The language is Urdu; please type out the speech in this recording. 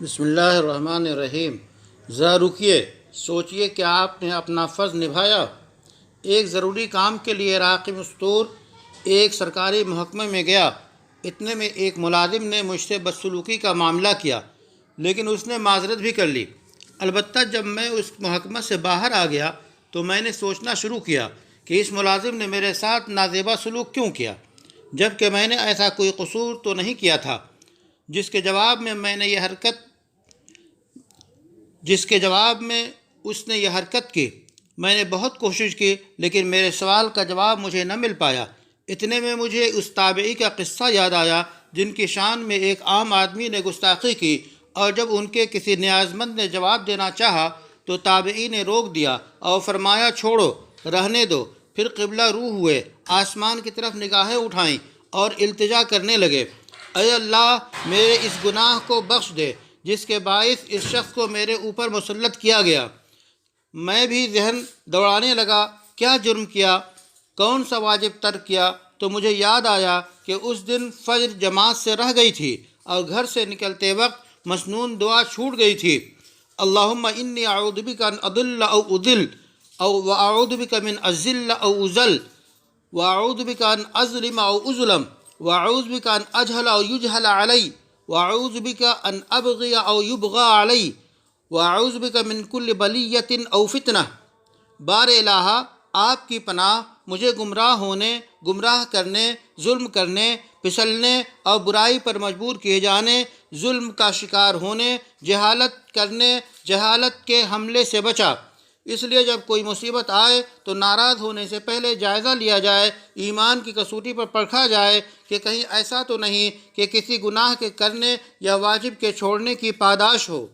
بسم اللہ الرحمن الرحیم۔ ذرا رکیے، سوچئے کہ آپ نے اپنا فرض نبھایا۔ ایک ضروری کام کے لیے عراق مستور ایک سرکاری محکمے میں گیا۔ اتنے میں ایک ملازم نے مجھ سے بدسلوکی کا معاملہ کیا، لیکن اس نے معذرت بھی کر لی۔ البتہ جب میں اس محکمہ سے باہر آ گیا تو میں نے سوچنا شروع کیا کہ اس ملازم نے میرے ساتھ نازیبا سلوک کیوں کیا، جبکہ میں نے ایسا کوئی قصور تو نہیں کیا تھا۔ جس کے جواب میں اس نے یہ حرکت کی۔ میں نے بہت کوشش کی، لیکن میرے سوال کا جواب مجھے نہ مل پایا۔ اتنے میں مجھے اس تابعی کا قصہ یاد آیا جن کی شان میں ایک عام آدمی نے گستاخی کی، اور جب ان کے کسی نیاز مند نے جواب دینا چاہا تو تابعی نے روک دیا اور فرمایا، چھوڑو، رہنے دو۔ پھر قبلہ رو ہوئے، آسمان کی طرف نگاہیں اٹھائیں اور التجا کرنے لگے، اے اللہ، میرے اس گناہ کو بخش دے جس کے باعث اس شخص کو میرے اوپر مسلط کیا گیا۔ میں بھی ذہن دوڑانے لگا، کیا جرم کیا، کون سا واجب ترک کیا؟ تو مجھے یاد آیا کہ اس دن فجر جماعت سے رہ گئی تھی اور گھر سے نکلتے وقت مسنون دعا چھوٹ گئی تھی، اللہم انی اعوذ بک ان اضل او اضل واعوذ بک من اذل او اذل واعوذ بک ان اظلم او اظلم واعوذ بک ان اجہل او یجہل علی واعوذ بک ان ابغی او یبغى علی واعوذ بک من کل بلیۃ او فتنہ۔ بار الہ، آپ کی پناہ مجھے گمراہ ہونے، گمراہ کرنے، ظلم کرنے، پھسلنے اور برائی پر مجبور کیے جانے، ظلم کا شکار ہونے، جہالت کرنے، جہالت کے حملے سے بچا۔ اس لیے جب کوئی مصیبت آئے تو ناراض ہونے سے پہلے جائزہ لیا جائے، ایمان کی کسوٹی پر پرکھا جائے کہ کہیں ایسا تو نہیں کہ کسی گناہ کے کرنے یا واجب کے چھوڑنے کی پاداش ہو۔